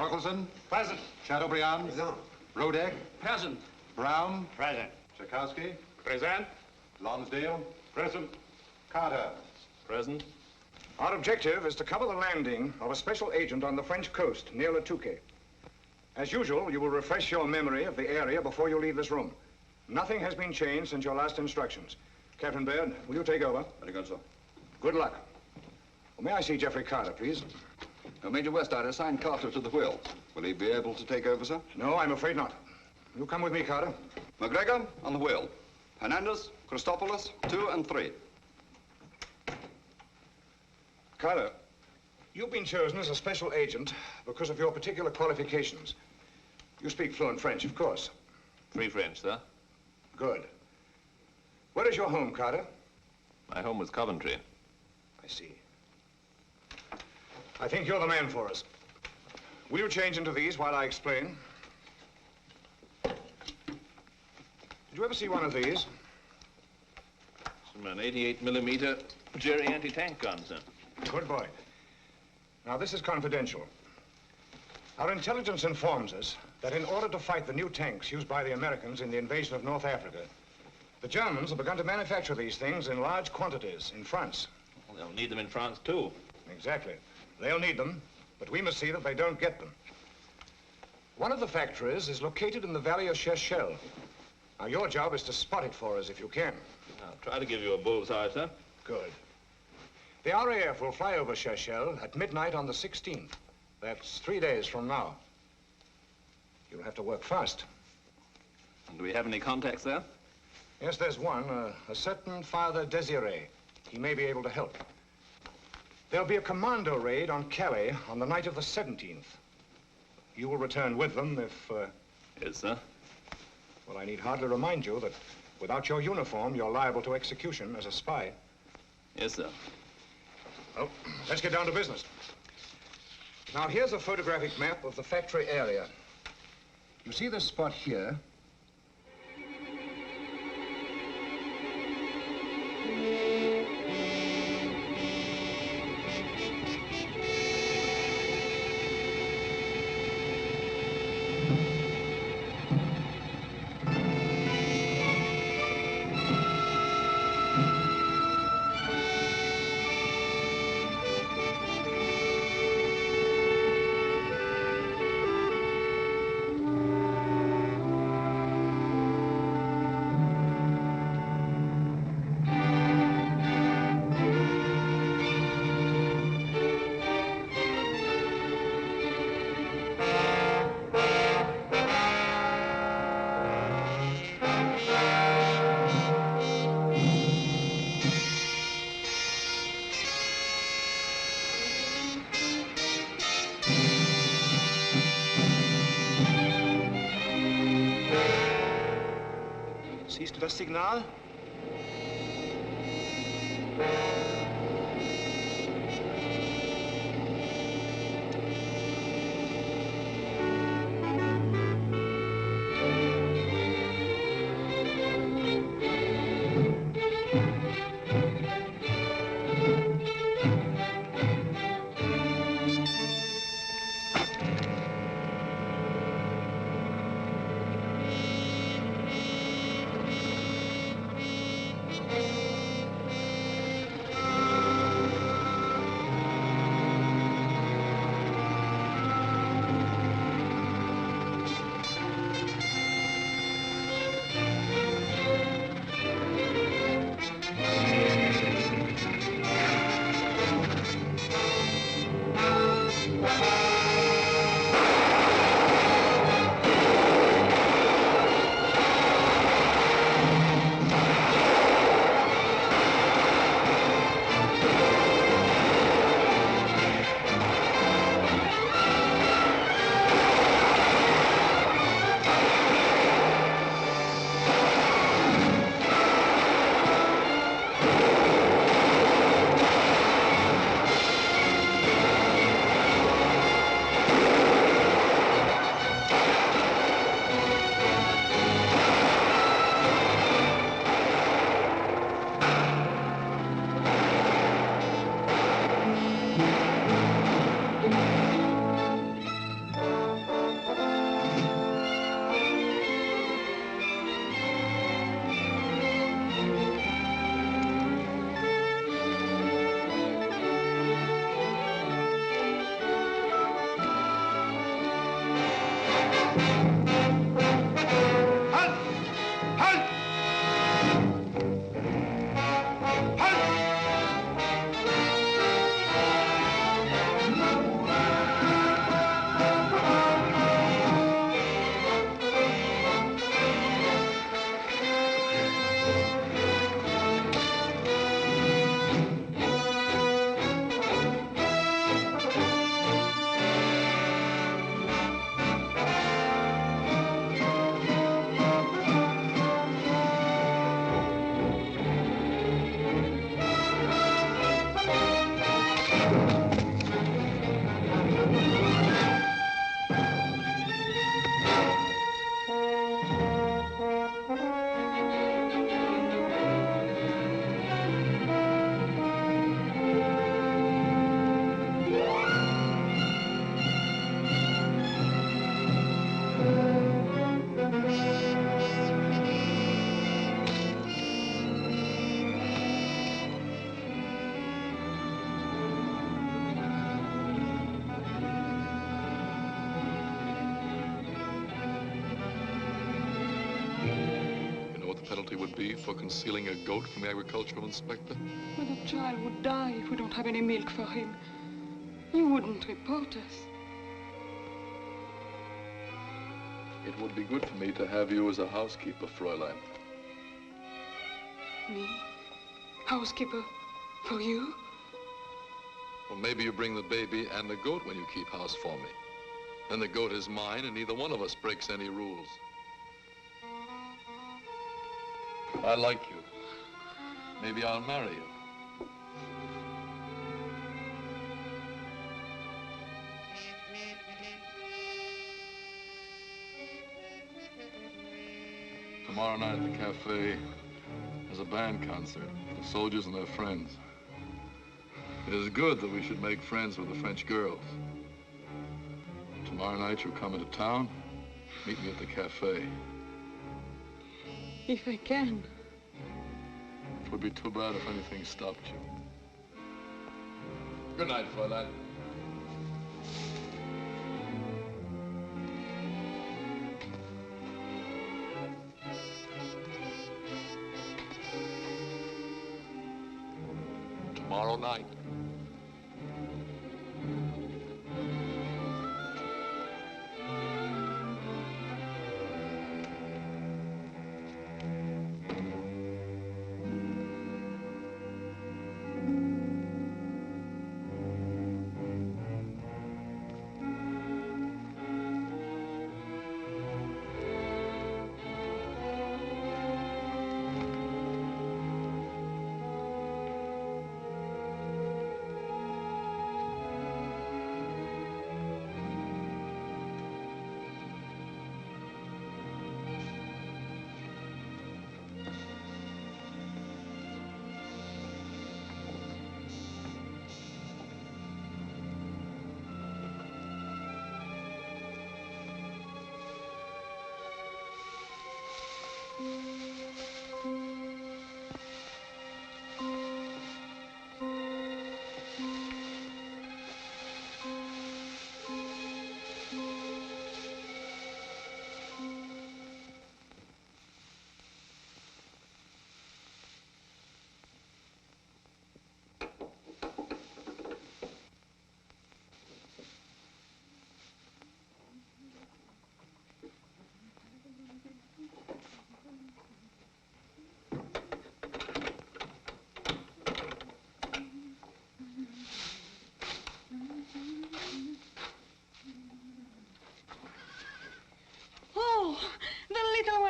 Torkelson? Present. Chateaubriand? Present. Rodek? Present. Brown? Present. Tchaikovsky? Present. Lonsdale? Present. Carter? Present. Our objective is to cover the landing of a special agent on the French coast near Le Touquet. As usual, you will refresh your memory of the area before you leave this room. Nothing has been changed since your last instructions. Captain Baird, will you take over? Very good, sir. Good luck. Well, may I see Jeffrey Carter, please? Major Westard assigned Carter to the wheel. Will he be able to take over, sir? No, I'm afraid not. You come with me, Carter. McGregor on the wheel. Hernandez, Christopoulos, 2 and 3. Carter, you've been chosen as a special agent because of your particular qualifications. You speak fluent French, of course. Free French, sir. Good. Where is your home, Carter? My home was Coventry. I see. I think you're the man for us. Will you change into these while I explain? Did you ever see one of these? It's an 88mm Jerry anti-tank gun, sir. Good boy. Now, this is confidential. Our intelligence informs us that in order to fight the new tanks used by the Americans in the invasion of North Africa, the Germans have begun to manufacture these things in large quantities in France. Well, they'll need them in France, too. Exactly. They'll need them, but we must see that they don't get them. One of the factories is located in the valley of Cherchell. Now, your job is to spot it for us if you can. I'll try to give you a bullseye, sir. Good. The RAF will fly over Cherchell at midnight on the 16th. That's 3 days from now. You'll have to work fast. And do we have any contacts there? Yes, there's one, a certain Father Desiree. He may be able to help. There'll be a commando raid on Calais on the night of the 17th. You will return with them if, Yes, sir. Well, I need hardly remind you that without your uniform, you're liable to execution as a spy. Yes, sir. Well, let's get down to business. Now, here's a photographic map of the factory area. You see this spot here? Siehst du das Signal? penalty would be for concealing a goat from the agricultural inspector? But the child would die if we don't have any milk for him. You wouldn't report us. It would be good for me to have you as a housekeeper, Fräulein. Me? Housekeeper? For you? Well, maybe you bring the baby and the goat when you keep house for me. Then the goat is mine, and neither one of us breaks any rules. I like you. Maybe I'll marry you. Tomorrow night at the cafe, there's a band concert, the soldiers and their friends. It is good that we should make friends with the French girls. Tomorrow night you'll come into town, meet me at the cafe. If I can. It would be too bad if anything stopped you. Good night, Fräulein. Tomorrow night.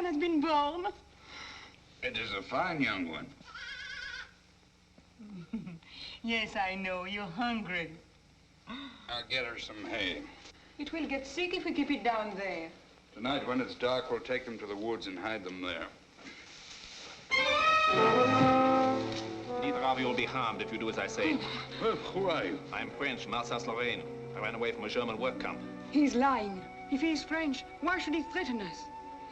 Has been born. It is a fine young one. Yes, I know. You're hungry. I'll get her some hay. It will get sick if we keep it down there. Tonight, when it's dark, we'll take them to the woods and hide them there. Neither of you will be harmed if you do as I say. Well, who are you? I'm French, from Alsace-Lorraine. I ran away from a German work camp. He's lying. If he's French, why should he threaten us?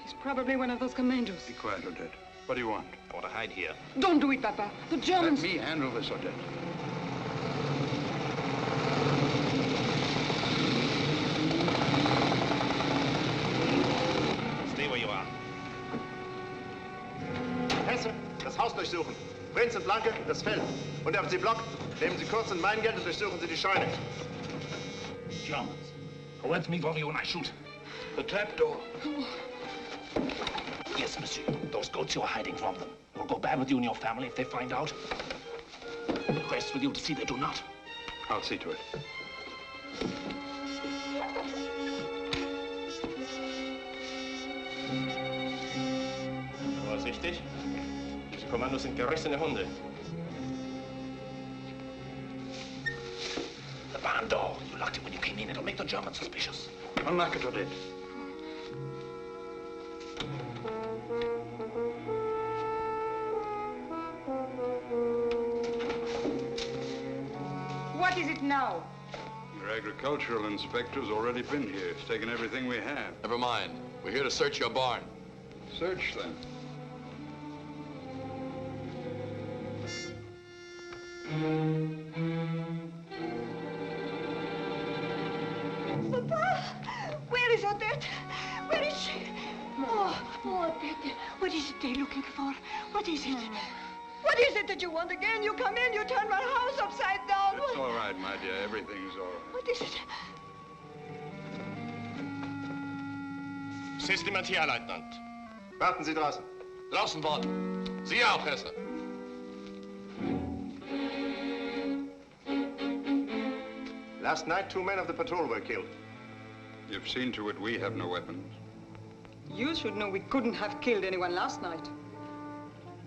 He's probably one of those commandos. Be quiet, Odette. What do you want? I want to hide here. Don't do it, Papa. The Germans... Let me handle this, Odette. Stay where you are. Hesse, das Haus durchsuchen. Prinz und Blanke, das Feld. Und auf Sie Block, nehmen Sie kurz und mein Geld und durchsuchen Sie die Scheune. Germans. Who me for you when I shoot? The trapdoor. Yes, monsieur. Those goats you're hiding from them. It will go bad with you and your family if they find out. It rests with you to see they do not. I'll see to it. Vorsichtig. Diese Kommandos sind gerissene Hunde. The barn door. You locked it when you came in. It'll make the Germans suspicious. Unlock it, Odette. What is it now? Your agricultural inspector's already been here. He's taken everything we have. Never mind. We're here to search your barn. Search, then. Papa! Where is Odette? Where is she? Oh, Odette. What is it they're looking for? What is it? What is it that you want again? You come in, you turn my house upside down. It's all right, my dear. Everything's all right. What is it? System hier, Leutnant. Warten Sie draußen. Draußen warten. Sie auch, Hesse. Last night, 2 men of the patrol were killed. You've seen to it we have no weapons. You should know we couldn't have killed anyone last night.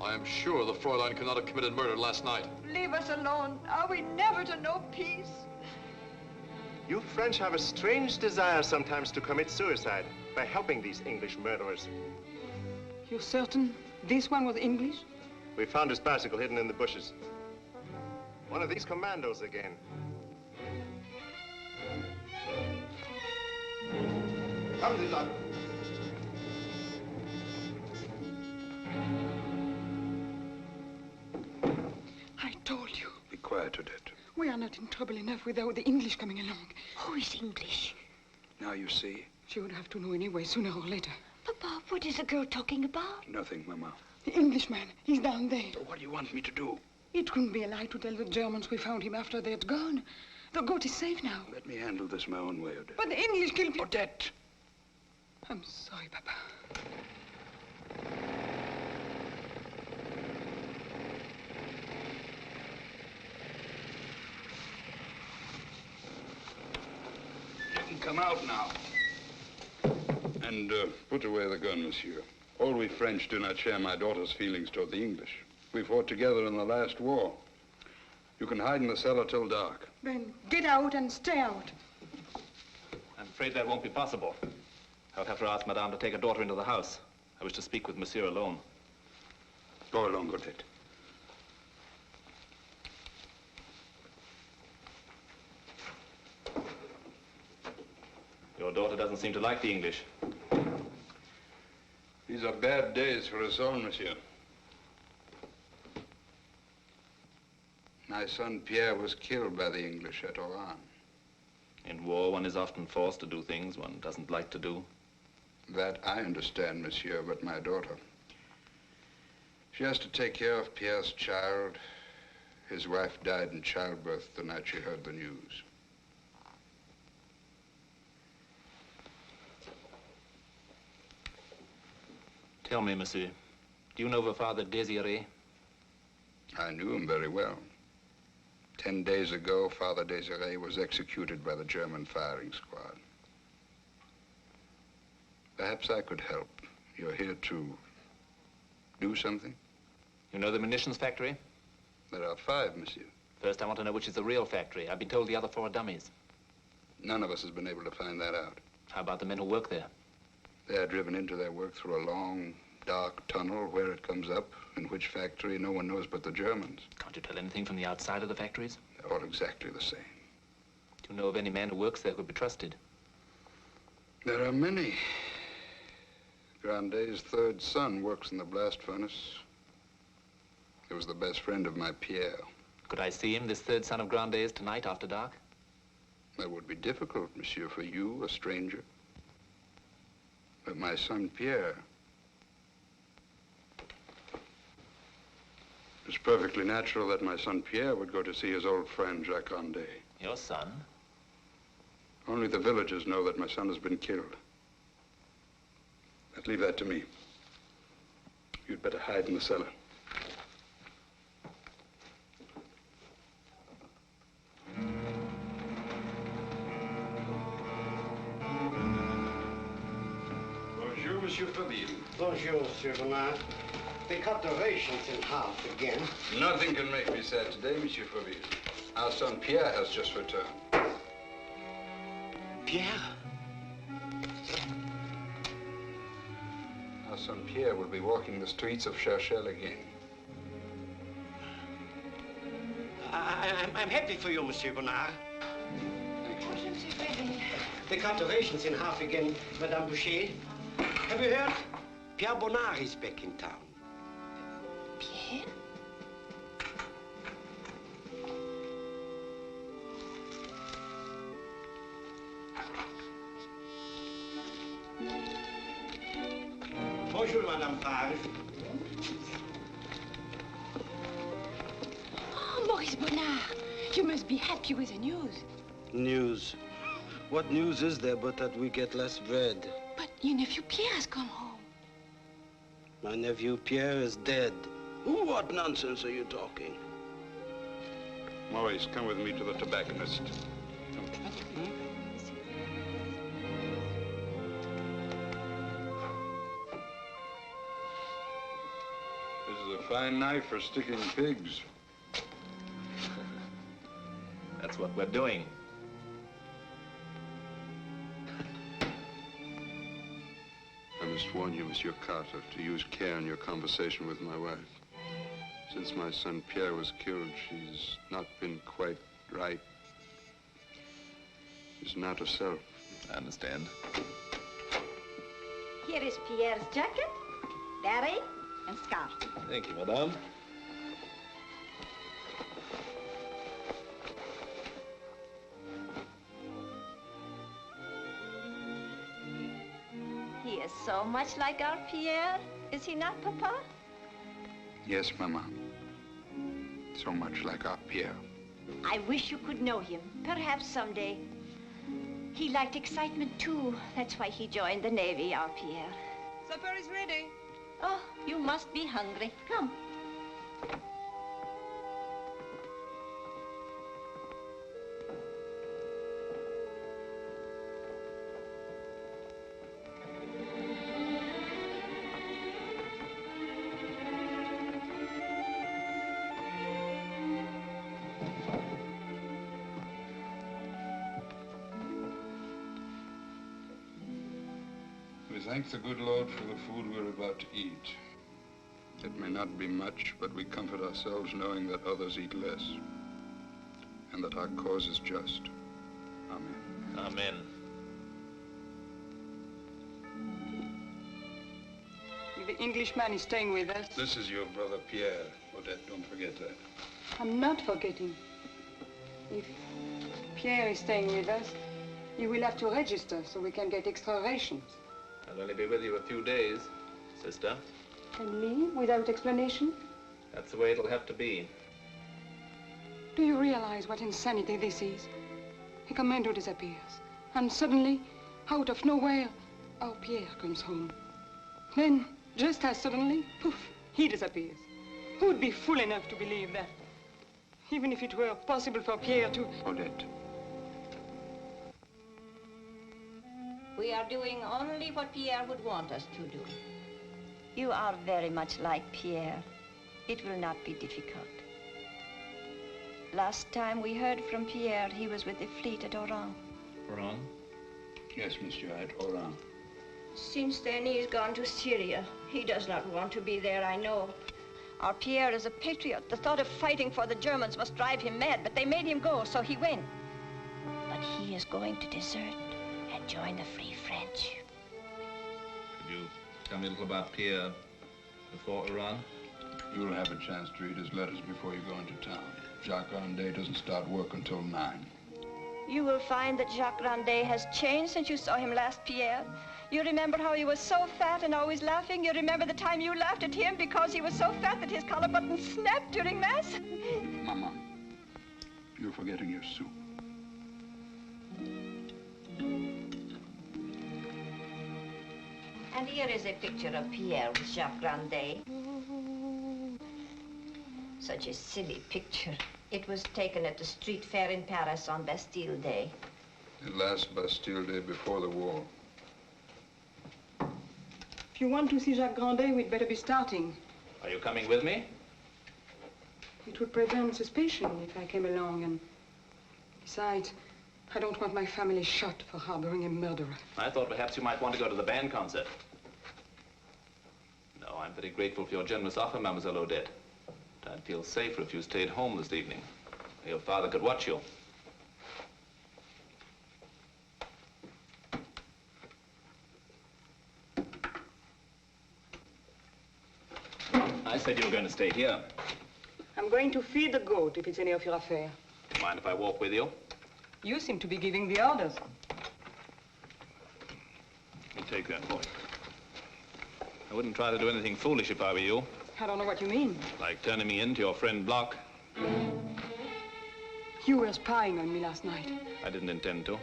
I am sure the Fräulein could not have committed murder last night. Leave us alone. Are we never to know peace? You French have a strange desire sometimes to commit suicide by helping these English murderers. You're certain this one was English? We found his bicycle hidden in the bushes. One of these commandos again. Kommen Sie, Leute. I told you. Be quiet, Odette. We are not in trouble enough without the English coming along. Who is English? Now you see. She would have to know anyway, sooner or later. Papa, what is the girl talking about? Nothing, Mama. The Englishman, he's down there. So what do you want me to do? It couldn't be a lie to tell the Germans we found him after they'd gone. The goat is safe now. Let me handle this my own way, Odette. But the English killed people. Odette! I'm sorry, Papa. You can come out now. And put away the gun, monsieur. All we French do not share my daughter's feelings toward the English. We fought together in the last war. You can hide in the cellar till dark. Then get out and stay out. I'm afraid that won't be possible. I would have to ask Madame to take her daughter into the house. I wish to speak with Monsieur alone. Go along, Odette. Your daughter doesn't seem to like the English. These are bad days for us all, monsieur. My son Pierre was killed by the English at Oran. In war, one is often forced to do things one doesn't like to do. That I understand, monsieur, but my daughter. She has to take care of Pierre's child. His wife died in childbirth the night she heard the news. Tell me, monsieur, do you know the Father Désiré? I knew him very well. 10 days ago, Father Désiré was executed by the German firing squad. Perhaps I could help. You're here to do something? You know the munitions factory? There are 5, monsieur. First, I want to know which is the real factory. I've been told the other 4 are dummies. None of us has been able to find that out. How about the men who work there? They are driven into their work through a long, dark tunnel. Where it comes up, in which factory, no one knows but the Germans. Can't you tell anything from the outside of the factories? They're all exactly the same. Do you know of any man who works there who could be trusted? There are many. Grandet's 3rd son works in the blast furnace. He was the best friend of my Pierre. Could I see him, this 3rd son of Grandet's, tonight after dark? That would be difficult, monsieur, for you, a stranger. But my son Pierre... It's perfectly natural that my son Pierre would go to see his old friend, Jacques Grandet. Your son? Only the villagers know that my son has been killed. But leave that to me. You'd better hide in the cellar. Bonjour, Monsieur Faville. Bonjour, Monsieur Bernard. They cut the rations in half again. Nothing can make me sad today, Monsieur Faville. Our son Pierre has just returned. Pierre? Our son Pierre will be walking the streets of Cherchel again. I'm happy for you, Monsieur Bernard. Thank you. Bonjour, Monsieur Faville. They cut the rations in half again, Madame Boucher. Have you heard? Pierre Bonnard is back in town. Pierre? Bonjour, Bonjour, Madame Favre. Oh, Maurice Bonnard, you must be happy with the news. News? What news is there but that we get less bread? But your nephew Pierre has come home. My nephew Pierre is dead. What nonsense are you talking? Maurice, come with me to the tobacconist. This is a fine knife for sticking pigs. That's what we're doing. I must warn you, Monsieur Carter, to use care in your conversation with my wife. Since my son Pierre was killed, she's not been quite right. She's not herself. I understand. Here is Pierre's jacket, beret, and scarf. Thank you, madame. He is so much like our Pierre, is he not, Papa? Yes, Mama. So much like our Pierre. I wish you could know him, perhaps someday. He liked excitement, too. That's why he joined the Navy, our Pierre. Supper is ready. Oh, you must be hungry. Come. We thank the good Lord for the food we're about to eat. It may not be much, but we comfort ourselves knowing that others eat less, and that our cause is just. Amen. Amen. The Englishman is staying with us. This is your brother Pierre. Odette, don't forget that. I'm not forgetting. If Pierre is staying with us, you will have to register so we can get extra rations. I'll only be with you a few days, sister. And leave without explanation? That's the way it'll have to be. Do you realize what insanity this is? A commando disappears, and suddenly, out of nowhere, our Pierre comes home. Then, just as suddenly, poof, he disappears. Who would be fool enough to believe that? Even if it were possible for Pierre to... Odette. We are doing only what Pierre would want us to do. You are very much like Pierre. It will not be difficult. Last time we heard from Pierre, he was with the fleet at Oran. Oran? Yes, Monsieur, at Oran. Since then, he has gone to Syria. He does not want to be there, I know. Our Pierre is a patriot. The thought of fighting for the Germans must drive him mad, but they made him go, so he went. But he is going to desert and join the Free French. Could you tell me a little about Pierre before Iran? You'll have a chance to read his letters before you go into town. Jacques Randé doesn't start work until 9. You will find that Jacques Randé has changed since you saw him last, Pierre. You remember how he was so fat and always laughing? You remember the time you laughed at him because he was so fat that his collar button snapped during Mass? Mama, you're forgetting your soup. And here is a picture of Pierre with Jacques Randé. Such a silly picture. It was taken at the street fair in Paris on Bastille Day. The last Bastille Day before the war. If you want to see Jacques Randé, we'd better be starting. Are you coming with me? It would prevent suspicion if I came along, and besides, I don't want my family shot for harboring a murderer. I thought perhaps you might want to go to the band concert. No, I'm very grateful for your generous offer, Mademoiselle Odette. But I'd feel safer if you stayed home this evening. Your father could watch you. I said you were going to stay here. I'm going to feed the goat if it's any of your affair. Do you mind if I walk with you? You seem to be giving the orders. You take that, boy. I wouldn't try to do anything foolish if I were you. I don't know what you mean. Like turning me in to your friend Block. You were spying on me last night. I didn't intend to.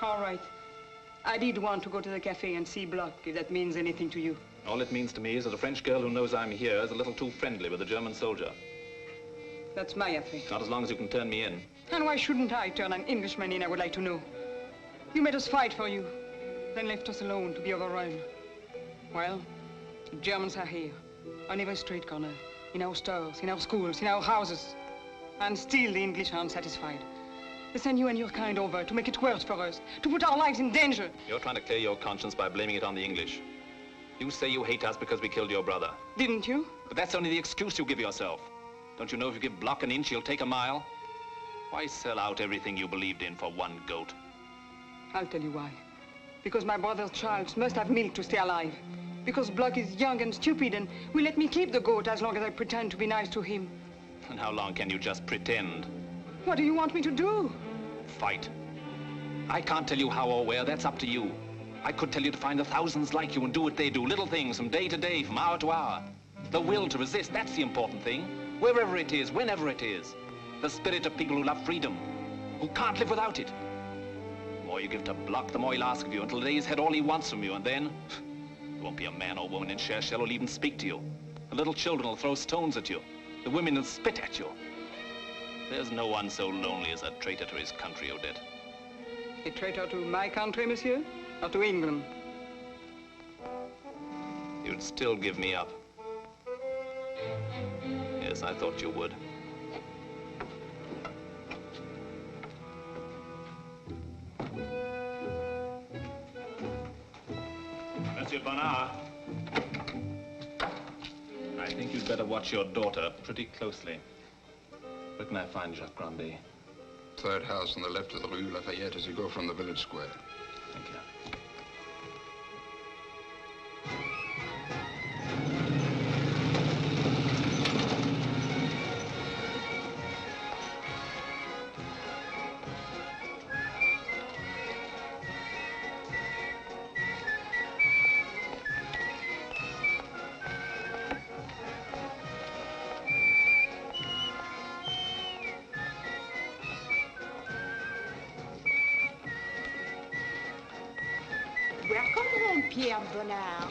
All right. I did want to go to the cafe and see Block, if that means anything to you. All it means to me is that a French girl who knows I'm here is a little too friendly with a German soldier. That's my affair. Not as long as you can turn me in. And why shouldn't I turn an Englishman in, I would like to know? You made us fight for you, then left us alone to be overrun. Well, the Germans are here, on every street corner, in our stores, in our schools, in our houses. And still the English are unsatisfied. They send you and your kind over to make it worse for us, to put our lives in danger. You're trying to clear your conscience by blaming it on the English. You say you hate us because we killed your brother. Didn't you? But that's only the excuse you give yourself. Don't you know if you give Block an inch, he'll take a mile? Why sell out everything you believed in for one goat? I'll tell you why. Because my brother's child must have milk to stay alive. Because Block is young and stupid and will let me keep the goat as long as I pretend to be nice to him. And how long can you just pretend? What do you want me to do? Fight. I can't tell you how or where, that's up to you. I could tell you to find the thousands like you and do what they do, little things from day to day, from hour to hour. The will to resist, that's the important thing. Wherever it is, whenever it is. The spirit of people who love freedom, who can't live without it. The more you give to Block, the more he'll ask of you until the day he's had all he wants from you, and then there won't be a man or woman in Cherchell who'll even speak to you. The little children will throw stones at you. The women will spit at you. There's no one so lonely as a traitor to his country, Odette. A traitor to my country, monsieur? Or to England? You'd still give me up. Yes, I thought you would. Monsieur Bonnard. I think you'd better watch your daughter pretty closely. Where can I find Jacques Grandet? Third house on the left of the Rue Lafayette as you go from the village square. Thank you. Pierre Bonnard.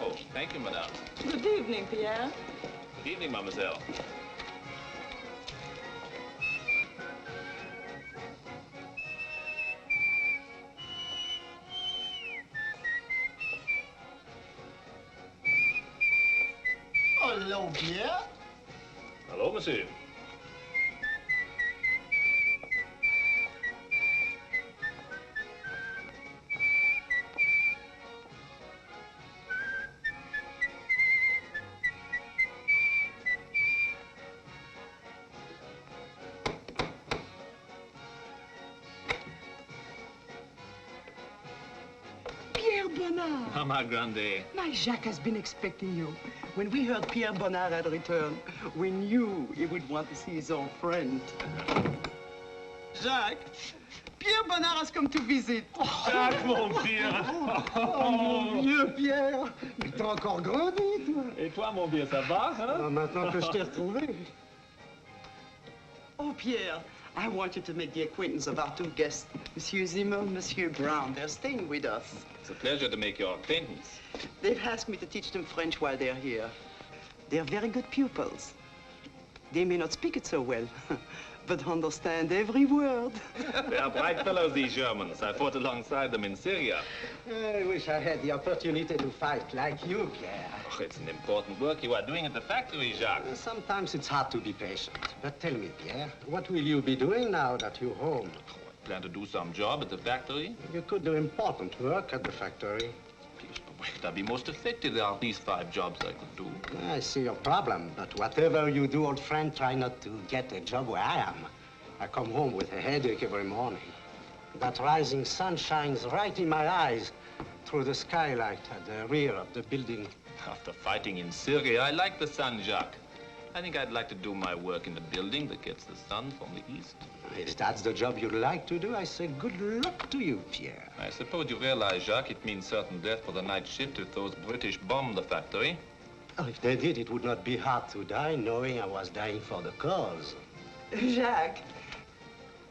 Oh, thank you, madame. Good evening, Pierre. Good evening, mademoiselle. Hello, Pierre. Hello, monsieur. Mama Grande. My Jacques has been expecting you. When we heard Pierre Bonnard had returned, we knew he would want to see his old friend. Jacques, Pierre Bonnard has come to visit. Jacques, mon Pierre. Oh, mon vieux Pierre. Mais t'as encore grandi, toi. Et toi, mon vieux, ça va, hein? Ah, maintenant que je t'ai retrouvé. Oh, Pierre, I want you to make the acquaintance of our two guests, Monsieur Zimmer, Monsieur Brown. They're staying with us. It's a pleasure to make your acquaintance. They've asked me to teach them French while they're here. They're very good pupils. They may not speak it so well, but understand every word. They are bright fellows, these Germans. I fought alongside them in Syria. I wish I had the opportunity to fight like you, Pierre. Oh, it's an important work you are doing at the factory, Jacques. Sometimes it's hard to be patient. But tell me, Pierre, what will you be doing now that you're home? I plan to do some job at the factory. You could do important work at the factory. Please, where could I be most effective? There are at least 5 jobs I could do. I see your problem, but whatever you do, old friend, try not to get a job where I am. I come home with a headache every morning. That rising sun shines right in my eyes through the skylight at the rear of the building. After fighting in Syria, I like the sun, Jacques. I think I'd like to do my work in the building that gets the sun from the east. If that's the job you'd like to do, I say good luck to you, Pierre. I suppose you realize, Jacques, it means certain death for the night shift if those British bomb the factory. Well, if they did, it would not be hard to die, knowing I was dying for the cause. Jacques,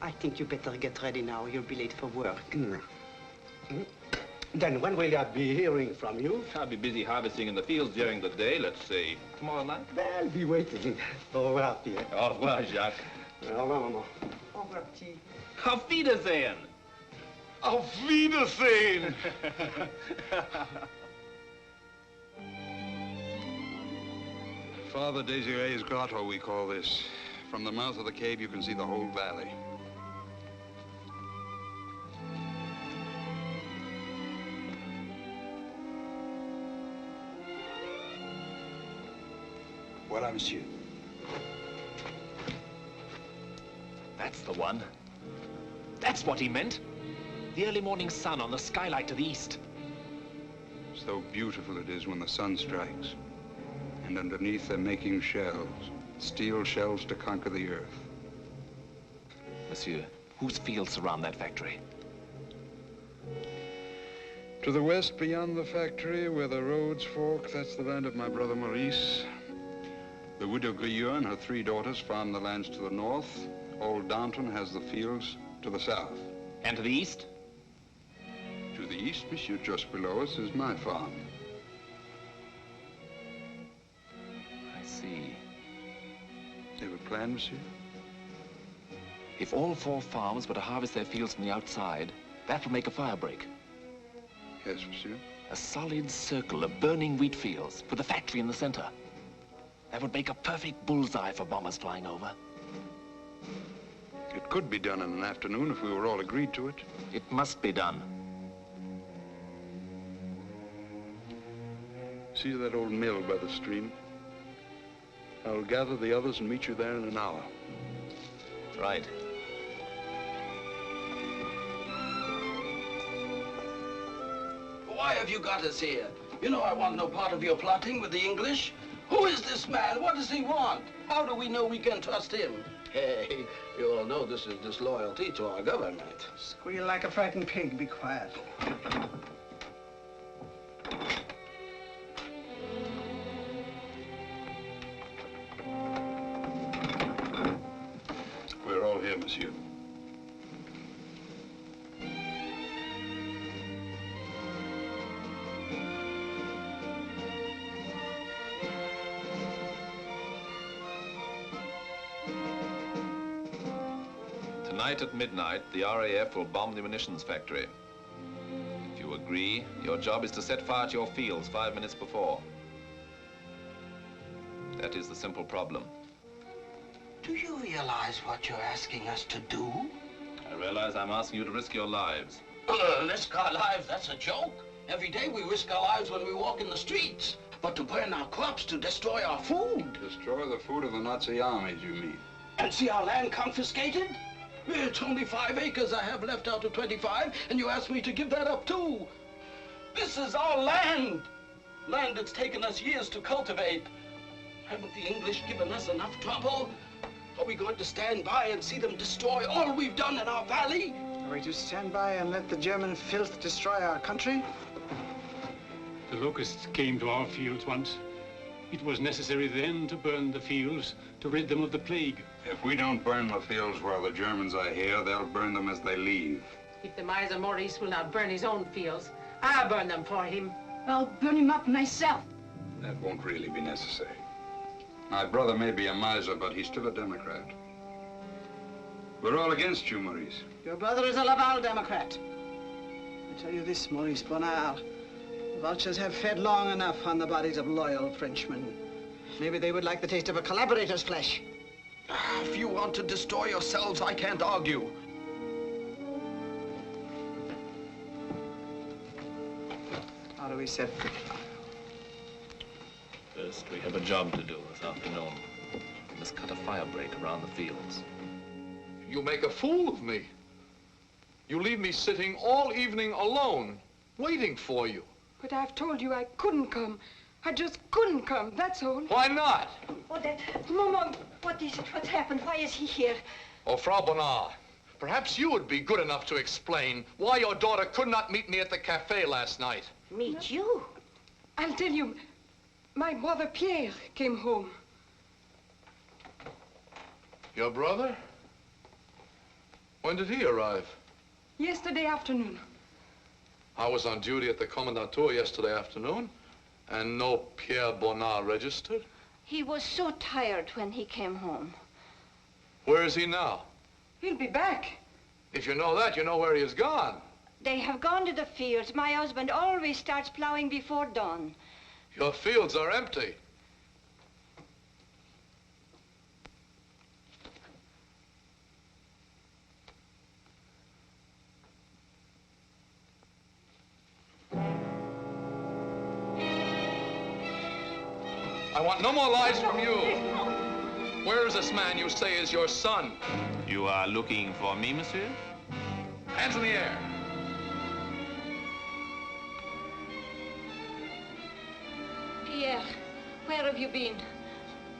I think you better get ready now. You'll be late for work. Then when will I be hearing from you? I'll be busy harvesting in the fields during the day, let's say tomorrow night. I'll be waiting. Au revoir, Pierre. Au revoir, Jacques. Au revoir, maman. Au revoir, petit. Auf Wiedersehen. Auf Wiedersehen! Father Desiree's grotto, we call this. From the mouth of the cave, you can see the whole valley. Voilà, monsieur. That's the one. That's what he meant. The early morning sun on the skylight to the east. So beautiful it is when the sun strikes. And underneath they're making shells. Steel shells to conquer the earth. Monsieur, whose fields surround that factory? To the west, beyond the factory, where the roads fork, that's the land of my brother Maurice. The WWII and her 3 daughters farm the lands to the north. Old Downton has the fields to the south. And to the east? To the east, monsieur, just below us, is my farm. I see. You have a plan, monsieur? If all 4 farms were to harvest their fields from the outside, that would make a fire break. Yes, monsieur. A solid circle of burning wheat fields with the factory in the center. That would make a perfect bullseye for bombers flying over. It could be done in an afternoon if we were all agreed to it. It must be done. See that old mill by the stream? I'll gather the others and meet you there in an hour. Right. Why have you got us here? You know I want no part of your plotting with the English. Who is this man? What does he want? How do we know we can trust him? Hey, you all know this is disloyalty to our government. Squeal like a frightened pig. Be quiet. We're all here, monsieur. Tonight at midnight, the RAF will bomb the munitions factory. If you agree, your job is to set fire to your fields 5 minutes before. That is the simple problem. Do you realize what you're asking us to do? I realize I'm asking you to risk your lives. Risk our lives, that's a joke. Every day we risk our lives when we walk in the streets. But to burn our crops, to destroy our food. Destroy the food of the Nazi armies, you mean? And see our land confiscated? It's only 5 acres I have left out of 25, and you ask me to give that up too. This is our land. Land that's taken us years to cultivate. Haven't the English given us enough trouble? Are we going to stand by and see them destroy all we've done in our valley? Are we to stand by and let the German filth destroy our country? The locusts came to our fields once. It was necessary then to burn the fields to rid them of the plague. If we don't burn the fields while the Germans are here, they'll burn them as they leave. If the miser Maurice will not burn his own fields, I'll burn them for him. I'll burn him up myself. That won't really be necessary. My brother may be a miser, but he's still a Democrat. We're all against you, Maurice. Your brother is a Laval Democrat. I tell you this, Maurice Bonnard. The vultures have fed long enough on the bodies of loyal Frenchmen. Maybe they would like the taste of a collaborator's flesh. If you want to destroy yourselves, I can't argue. How do we set? First, we have a job to do this afternoon. We must cut a fire break around the fields. You make a fool of me. You leave me sitting all evening alone, waiting for you. But I've told you I couldn't come. I just couldn't come, that's all. Why not? Odette. Maman. What is it? What's happened? Why is he here? Oh, Frau Bonnard, perhaps you would be good enough to explain why your daughter could not meet me at the cafe last night. Meet you? I'll tell you. My brother Pierre came home. Your brother? When did he arrive? Yesterday afternoon. I was on duty at the commandantur yesterday afternoon, and no Pierre Bonnard registered. He was so tired when he came home. Where is he now? He'll be back. If you know that, you know where he has gone. They have gone to the fields. My husband always starts plowing before dawn. Your fields are empty. I want no more lies from you. Where is this man you say is your son? You are looking for me, monsieur? Hands in the air. Pierre, where have you been?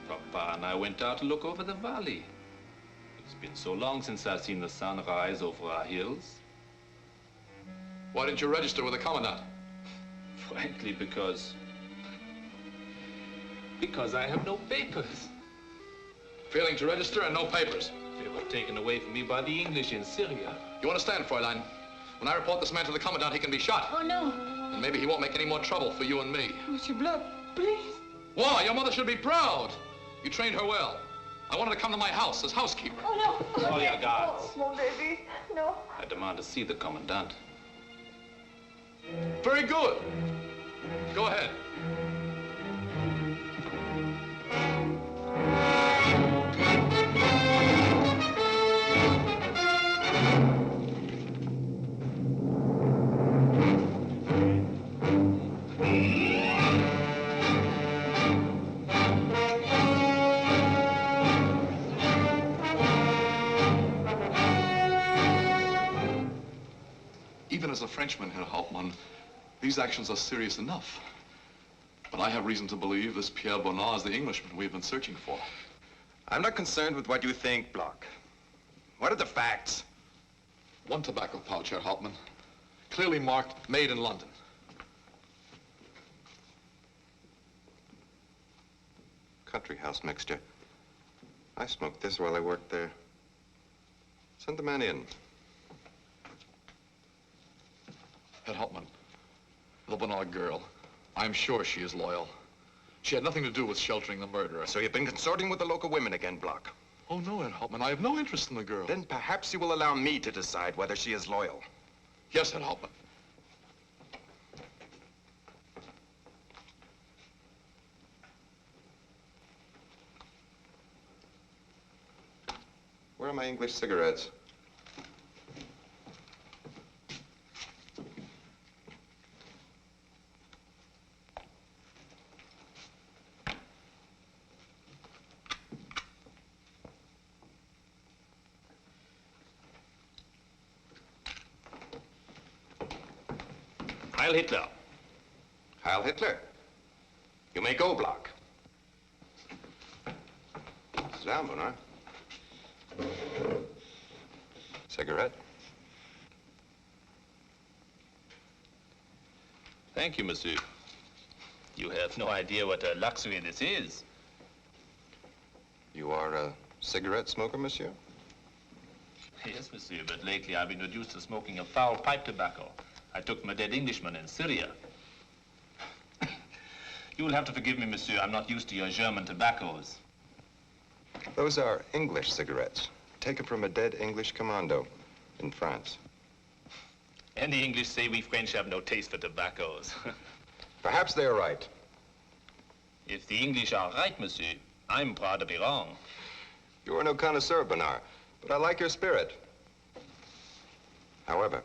Papa and I went out to look over the valley. It's been so long since I've seen the sun rise over our hills. Why didn't you register with the commandant? Frankly, because I have no papers. Failing to register and no papers. They were taken away from me by the English in Syria. You understand, Fräulein? When I report this man to the commandant, he can be shot. Oh, no. And maybe he won't make any more trouble for you and me. Monsieur Bloch, please. Why? Your mother should be proud. You trained her well. I wanted to come to my house as housekeeper. Oh, no. Call your guards. Oh, mon baby. No. I demand to see the commandant. Very good. Go ahead. Even as a Frenchman, Herr Hauptmann, these actions are serious enough. But I have reason to believe this Pierre Bonnard is the Englishman we've been searching for. I'm not concerned with what you think, Bloch. What are the facts? One tobacco pouch, Herr Hauptmann. Clearly marked, made in London. Country house mixture. I smoked this while I worked there. Send the man in. Herr Hauptmann, the Bonnard girl, I'm sure she is loyal. She had nothing to do with sheltering the murderer. So you've been consorting with the local women again, Bloch? Oh, no, Herr Hauptmann, I have no interest in the girl. Then perhaps you will allow me to decide whether she is loyal. Yes, Herr Hauptmann. Where are my English cigarettes? Heil Hitler. Heil Hitler. You may go, Bloch. Sit down, Bonnard. Cigarette? Thank you, monsieur. You have no idea what a luxury this is. You are a cigarette smoker, monsieur? Yes, monsieur, but lately I've been reduced to smoking a foul pipe tobacco. I took from a dead Englishman in Syria. You'll have to forgive me, monsieur. I'm not used to your German tobaccos. Those are English cigarettes, taken from a dead English commando in France. And the English say we French have no taste for tobaccos. Perhaps they're right. If the English are right, monsieur, I'm proud to be wrong. You are no connoisseur, Bonnard, but I like your spirit. However,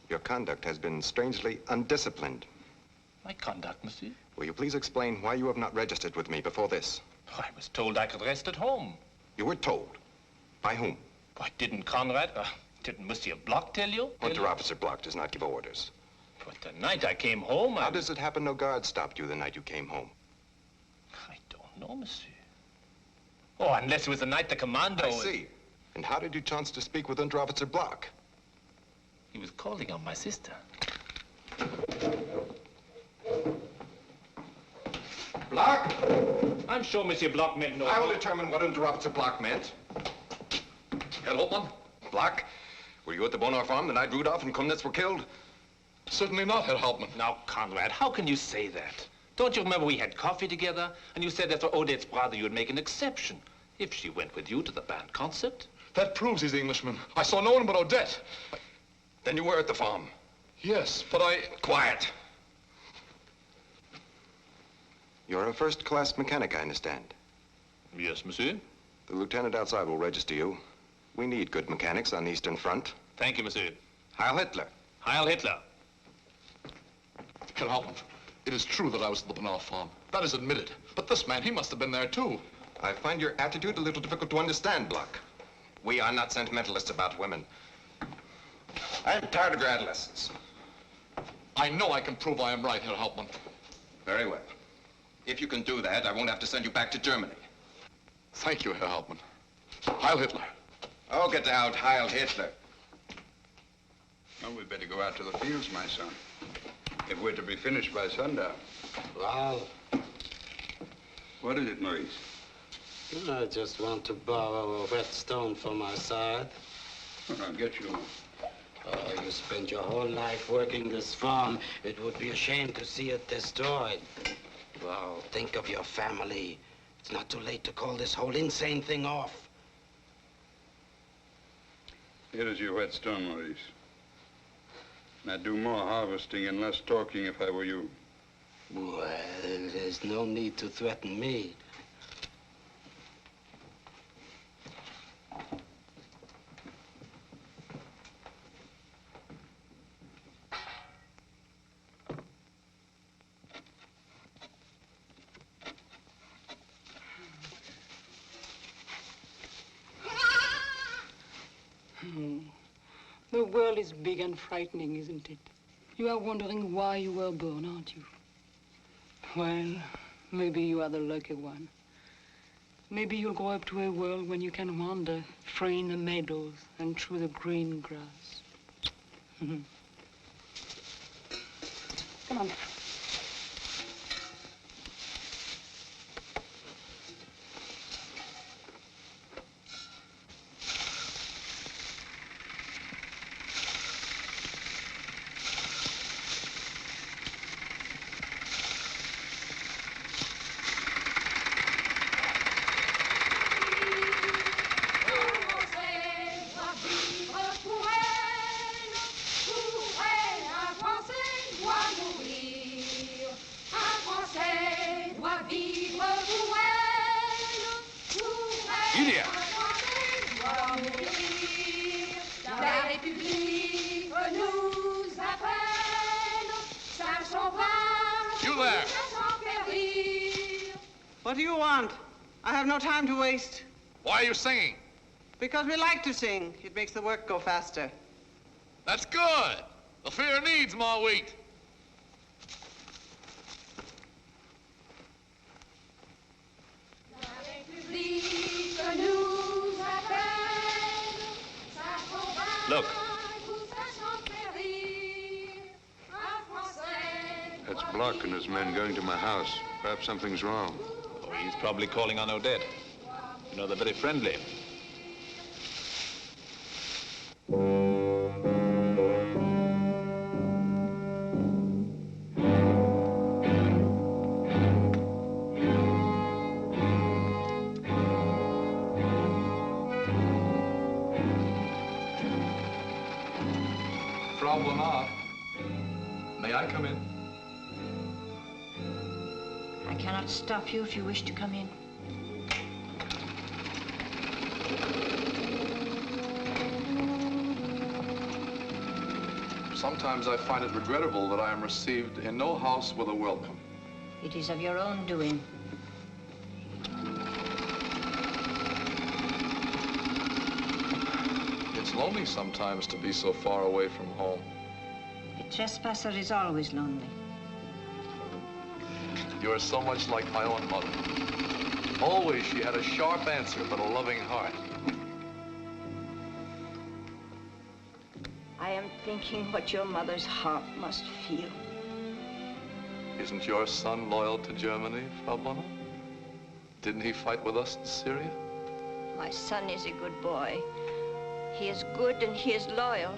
your conduct has been strangely undisciplined. My conduct, monsieur? Will you please explain why you have not registered with me before this? Oh, I was told I could rest at home. You were told? By whom? Why, didn't Conrad, didn't Monsieur Bloch tell you? Unterofficer Bloch does not give orders. But the night I came home, How does it happen no guard stopped you the night you came home? No, monsieur. Oh, unless it was the night the commando... I see. And how did you chance to speak with Unterofficer Block? He was calling on my sister. Block? I'm sure Monsieur Block meant no... I will determine what Unterofficer Block meant. Herr Hauptmann? Block, were you at the Bonar farm the night Rudolph and Kumnitz were killed? Certainly not, Herr Hauptmann. Now, Conrad, how can you say that? Don't you remember we had coffee together? And you said that for Odette's brother you would make an exception if she went with you to the band concert? That proves he's Englishman. I saw no one but Odette. Then you were at the farm? Yes, but I... Quiet. You're a first-class mechanic, I understand. Yes, monsieur. The lieutenant outside will register you. We need good mechanics on the Eastern Front. Thank you, monsieur. Heil Hitler. Heil Hitler. Herr Hauptmann, it is true that I was at the Bonar farm. That is admitted. But this man, he must have been there, too. I find your attitude a little difficult to understand, Block. We are not sentimentalists about women. I'm tired of your adolescence. I know I can prove I am right, Herr Hauptmann. Very well. If you can do that, I won't have to send you back to Germany. Thank you, Herr Hauptmann. Heil Hitler. Oh, get out. Heil Hitler. Well, we'd better go out to the fields, my son. If we're to be finished by sundown. Well, What is it, Maurice? I just want to borrow a whetstone for my side. Well, I'll get you one. Oh, you spent your whole life working this farm. It would be a shame to see it destroyed. Well, think of your family. It's not too late to call this whole insane thing off. Here is your whetstone, Maurice. I'd do more harvesting and less talking if I were you. Well, there's no need to threaten me. The world is big and frightening, isn't it? You are wondering why you were born, aren't you? Well, maybe you are the lucky one. Maybe you'll grow up to a world when you can wander free in the meadows and through the green grass. Come on. What do you want? I have no time to waste. Why are you singing? Because we like to sing. It makes the work go faster. That's good. The fear needs more wheat. Look. That's Block and his men going to my house. Perhaps something's wrong. Oh, he's probably calling on Odette. You know, they're very friendly. Frau Bonar, may I come in? I cannot stop you if you wish to come in. Sometimes I find it regrettable that I am received in no house with a welcome. It is of your own doing. It's lonely sometimes to be so far away from home. A trespasser is always lonely. You are so much like my own mother. Always she had a sharp answer, but a loving heart. I am thinking what your mother's heart must feel. Isn't your son loyal to Germany, Frau Bonner? Didn't he fight with us in Syria? My son is a good boy. He is good and he is loyal.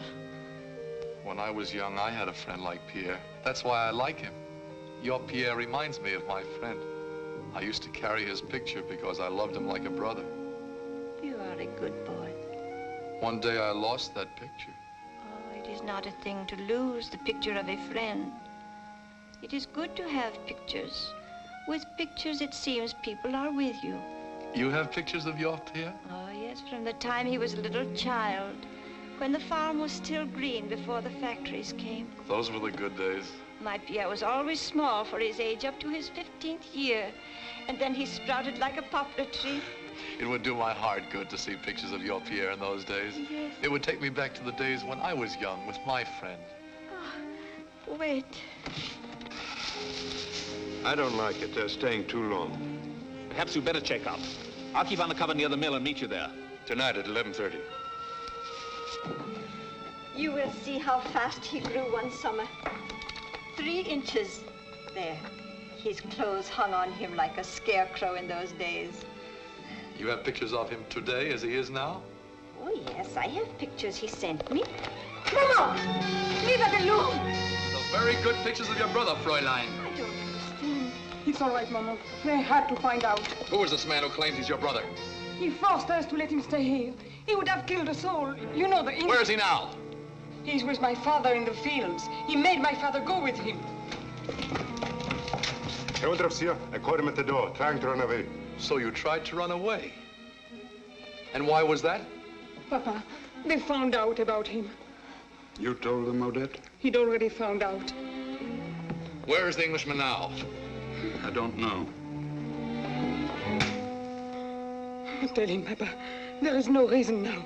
When I was young, I had a friend like Pierre. That's why I like him. Your Pierre reminds me of my friend. I used to carry his picture because I loved him like a brother. You are a good boy. One day I lost that picture. Oh, it is not a thing to lose, the picture of a friend. It is good to have pictures. With pictures, it seems people are with you. You have pictures of your Pierre? Oh, yes, from the time he was a little child, when the farm was still green before the factories came. Those were the good days. My Pierre was always small for his age up to his 15th year, and then he sprouted like a poplar tree. It would do my heart good to see pictures of your Pierre in those days. Yes. It would take me back to the days when I was young with my friend. Oh, wait. I don't like it. They're staying too long. Perhaps you'd better check out. I'll keep on the cover near the mill and meet you there. Tonight at 11:30. You will see how fast he grew one summer. 3 inches. There. His clothes hung on him like a scarecrow in those days. You have pictures of him today as he is now? Oh, yes, I have pictures he sent me. Mama! Leave it alone! The very good pictures of your brother, Fräulein. I don't understand. It's all right, Mama. They had to find out. Who is this man who claims he's your brother? He forced us to let him stay here. He would have killed us all. You know the... Where is he now? He's with my father in the fields. He made my father go with him. I caught him at the door, trying to run away. So you tried to run away? And why was that? Papa, they found out about him. You told them, Odette? He'd already found out. Where is the Englishman now? I don't know. Tell him, Papa. There is no reason now.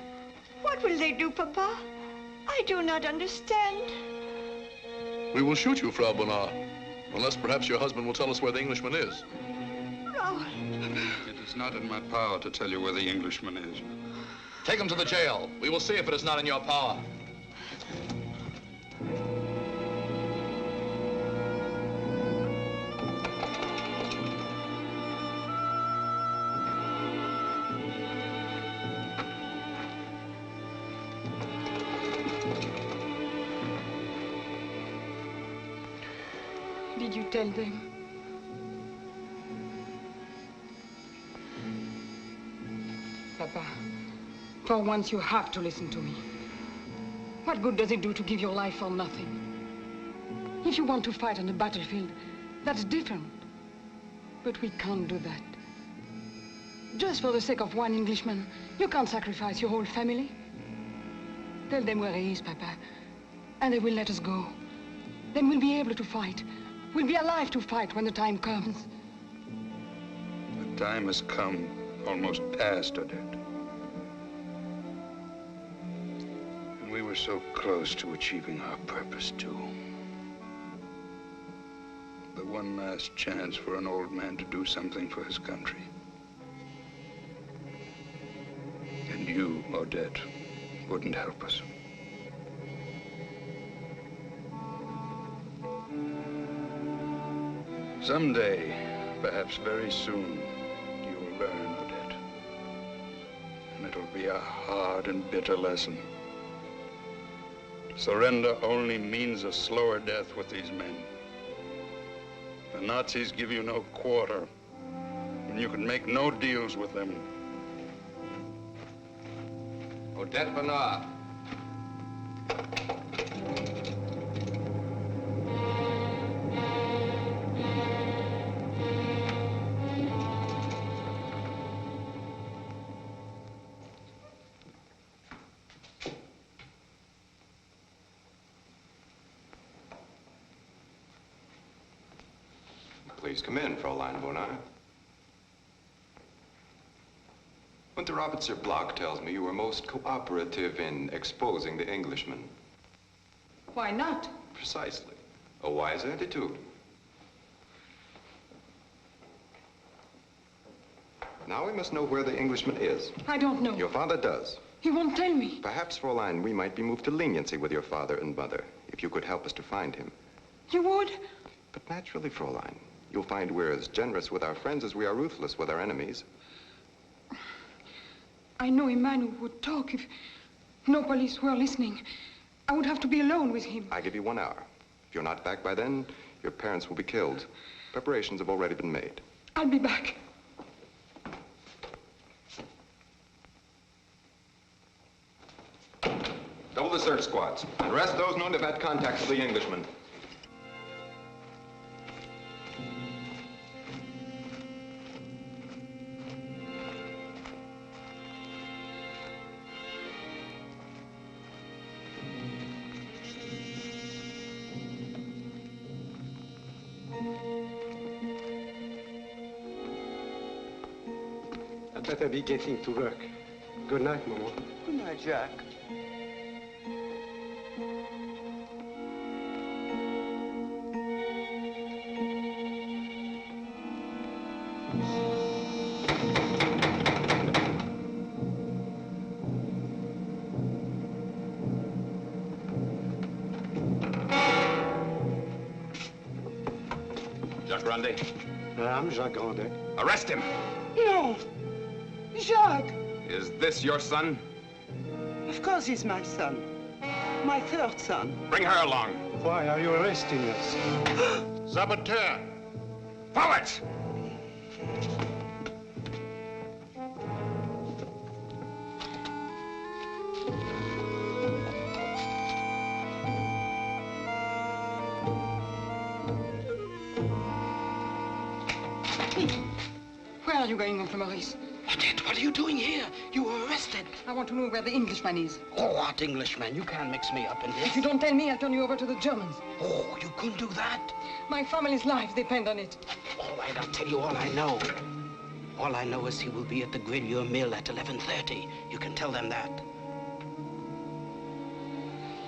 What will they do, Papa? I do not understand. We will shoot you, Frau Bonner. Unless perhaps your husband will tell us where the Englishman is. Raoul. It is not in my power to tell you where the Englishman is. Take him to the jail. We will see if it is not in your power. Did you tell them? Papa, for once you have to listen to me. What good does it do to give your life for nothing? If you want to fight on the battlefield, that's different. But we can't do that. Just for the sake of one Englishman, you can't sacrifice your whole family. Tell them where he is, Papa, and they will let us go. Then we'll be able to fight. We'll be alive to fight when the time comes. The time has come, almost past, Odette. And we were so close to achieving our purpose, too. The one last chance for an old man to do something for his country. And you, Odette, wouldn't help us. Someday, perhaps very soon, you will learn, Odette. And it'll be a hard and bitter lesson. Surrender only means a slower death with these men. The Nazis give you no quarter, and you can make no deals with them. Odette Bernard. Please come in, Fräulein Bonner. Unteroffizier Block tells me you were most cooperative in exposing the Englishman. Why not? Precisely. A wise attitude. Now we must know where the Englishman is. I don't know. Your father does. He won't tell me. Perhaps, Fräulein, we might be moved to leniency with your father and mother, if you could help us to find him. You would? But naturally, Fräulein, you'll find we're as generous with our friends as we are ruthless with our enemies. I know a man who would talk if no police were listening. I would have to be alone with him. I give you 1 hour. If you're not back by then, your parents will be killed. Preparations have already been made. I'll be back. Double the search squads. And arrest those known to have had contact with the Englishman. I'd better be getting to work. Good night, Maman. Good night, Jack. Jacques Grandet. I'm Jacques Grandet. Arrest him! No! Jacques! Is this your son? Of course he's my son. My third son. Bring her along. Why are you arresting us? Saboteur! Forward! Where are you going, Uncle Maurice? Odette, what are you doing here? You were arrested. I want to know where the Englishman is. Oh, what Englishman? You can't mix me up in this. If you don't tell me, I'll turn you over to the Germans. Oh, you couldn't do that? My family's lives depend on it. All right, I'll tell you all I know. All I know is he will be at the Grenier Mill at 11:30. You can tell them that.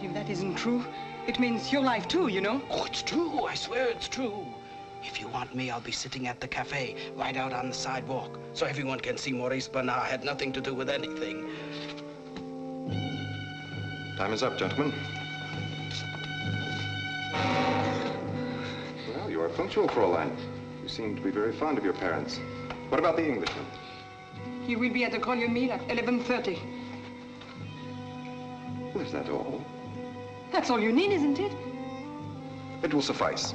If that isn't true, it means your life too, you know. Oh, it's true. I swear it's true. If you want me, I'll be sitting at the cafe, right out on the sidewalk, so everyone can see Maurice Bernard had nothing to do with anything. Time is up, gentlemen. Well, you are punctual, Fräulein. You seem to be very fond of your parents. What about the Englishman? He will be at the Grenier Mill at 11:30. Well, is that all? That's all you need, isn't it? It will suffice.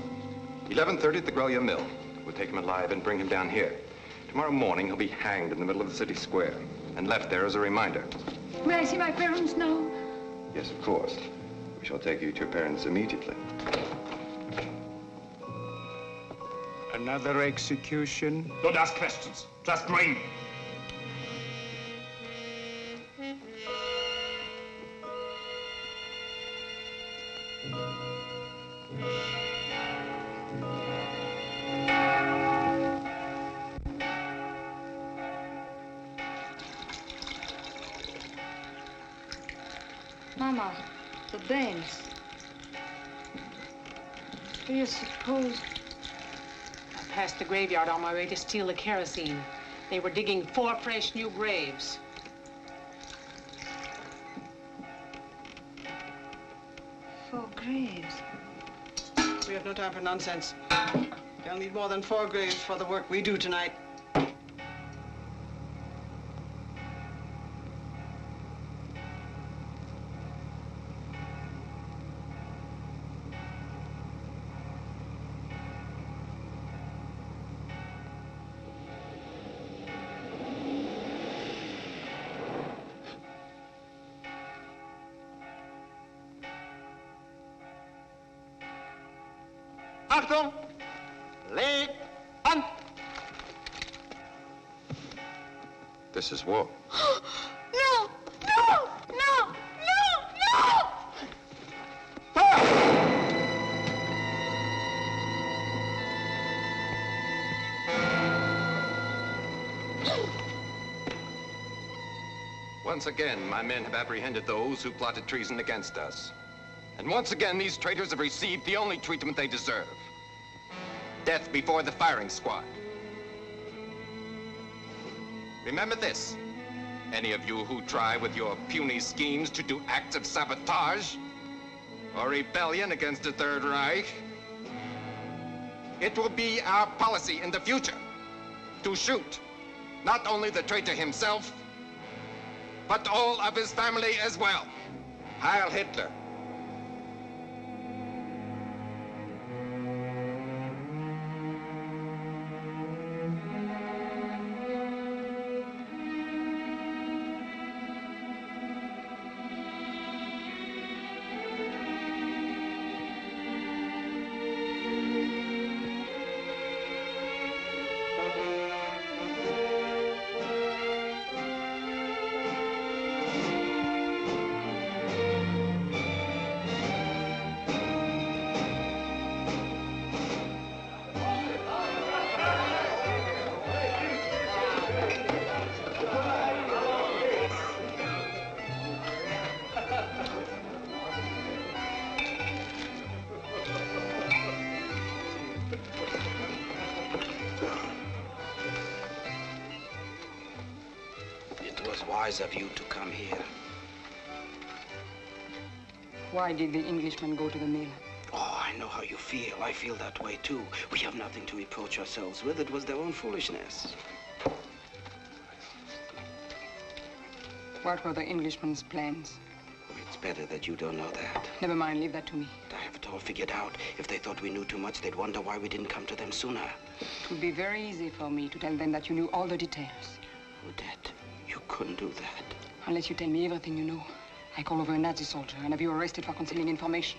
11:30 at the Grenier Mill. We'll take him alive and bring him down here. Tomorrow morning, he'll be hanged in the middle of the city square and left there as a reminder. May I see my parents now? Yes, of course. We shall take you to your parents immediately. Another execution? Don't ask questions. Just ring. Mama, the Danes. Do you suppose... I passed the graveyard on my way to steal the kerosene. They were digging 4 fresh new graves. 4 graves? We have no time for nonsense. They'll need more than 4 graves for the work we do tonight. Achtung! Leg an! This is war. No! No! No! No! No! Once again, my men have apprehended those who plotted treason against us. And once again, these traitors have received the only treatment they deserve. Death before the firing squad. Remember this. Any of you who try with your puny schemes to do acts of sabotage or rebellion against the Third Reich, it will be our policy in the future to shoot not only the traitor himself, but all of his family as well. Heil Hitler. Wise of you to come here. Why did the Englishman go to the mill? Oh, I know how you feel. I feel that way too. We have nothing to reproach ourselves with. It was their own foolishness. What were the Englishman's plans? It's better that you don't know that. Never mind, leave that to me. I have it all figured out. If they thought we knew too much, they'd wonder why we didn't come to them sooner. It would be very easy for me to tell them that you knew all the details. Odette, you couldn't do that. Unless you tell me everything you know. I call over a Nazi soldier and have you arrested for concealing information.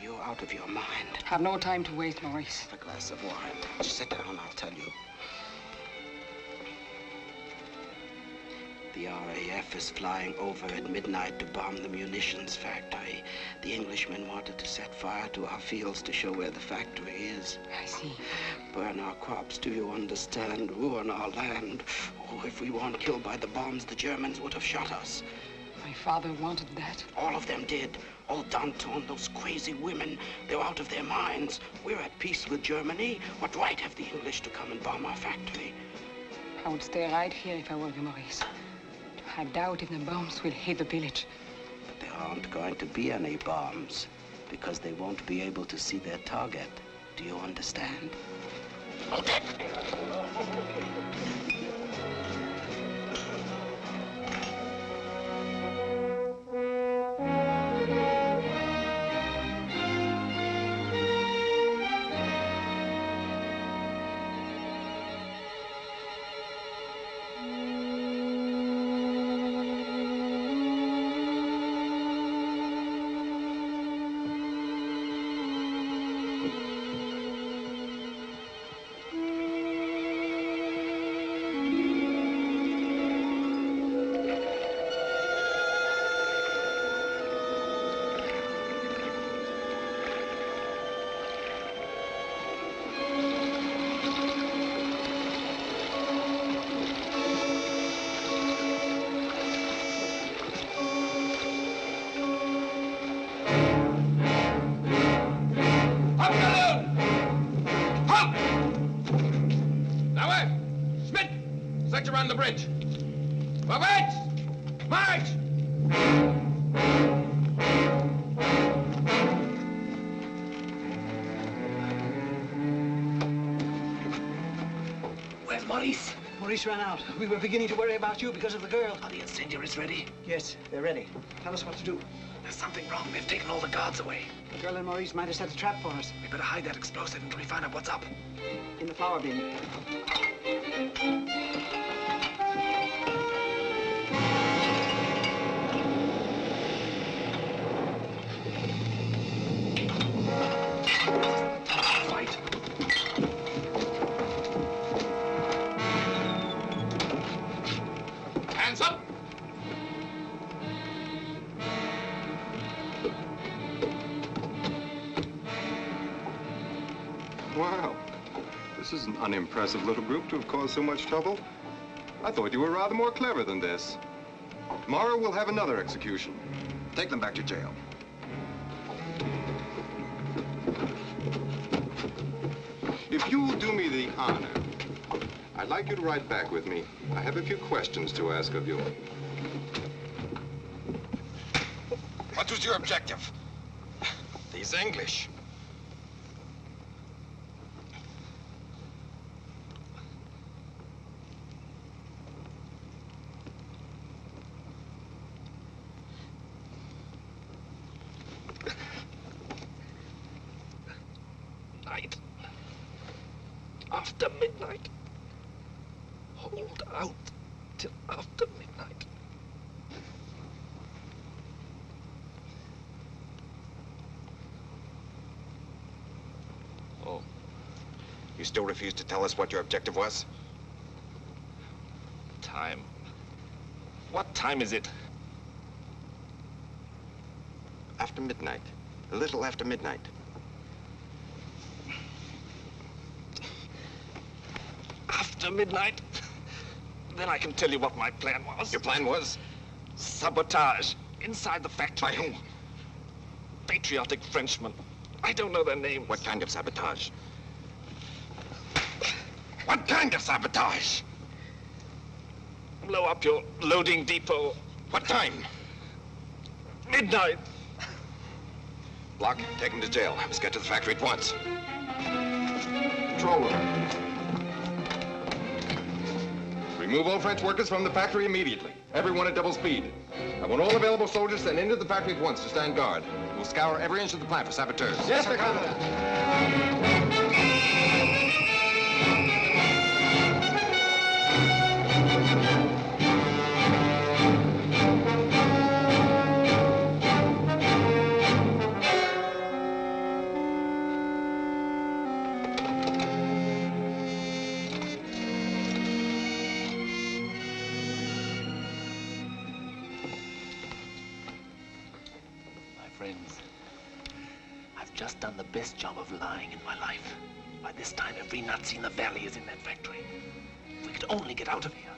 You're out of your mind. Have no time to waste, Maurice. Have a glass of wine. Just sit down, I'll tell you. The RAF is flying over at midnight to bomb the munitions factory. The Englishmen wanted to set fire to our fields to show where the factory is. I see. Burn our crops, do you understand? Ruin our land. Oh, if we weren't killed by the bombs, the Germans would have shot us. My father wanted that. All of them did. All Danton, those crazy women. They're out of their minds. We're at peace with Germany. What right have the English to come and bomb our factory? I would stay right here if I were you, Maurice. I doubt if the bombs will hit the village. But there aren't going to be any bombs because they won't be able to see their target. Do you understand? Odette! Around the bridge. Forward! March! Where's Maurice? Maurice ran out. We were beginning to worry about you because of the girl. Are the incendiaries ready? Yes, they're ready. Tell us what to do. There's something wrong. They've taken all the guards away. The girl and Maurice might have set a trap for us. We better hide that explosive until we find out what's up. In the flour bin. Hands up! Wow. This is an unimpressive little group to have caused so much trouble. I thought you were rather more clever than this. Tomorrow we'll have another execution. Take them back to jail. If you'll do me the honor, I'd I'd like you to ride back with me. I have a few questions to ask of you. What was your objective? These English. Night. After midnight. Hold out till after midnight. Oh. You still refuse to tell us what your objective was? Time. What time is it? After midnight. A little after midnight. After midnight? Then I can tell you what my plan was. Your plan was? Sabotage. Inside the factory. By whom? Patriotic Frenchmen. I don't know their names. What kind of sabotage? What kind of sabotage? Blow up your loading depot. What time? Midnight. Block, take him to jail. Let's get to the factory at once. Control room. Remove all French workers from the factory immediately. Everyone at double speed. I want all available soldiers sent into the factory at once to stand guard. We'll scour every inch of the plant for saboteurs. Yes, sir, Commandant. Friends, I've just done the best job of lying in my life. By this time, every Nazi in the valley is in that factory. If we could only get out of here.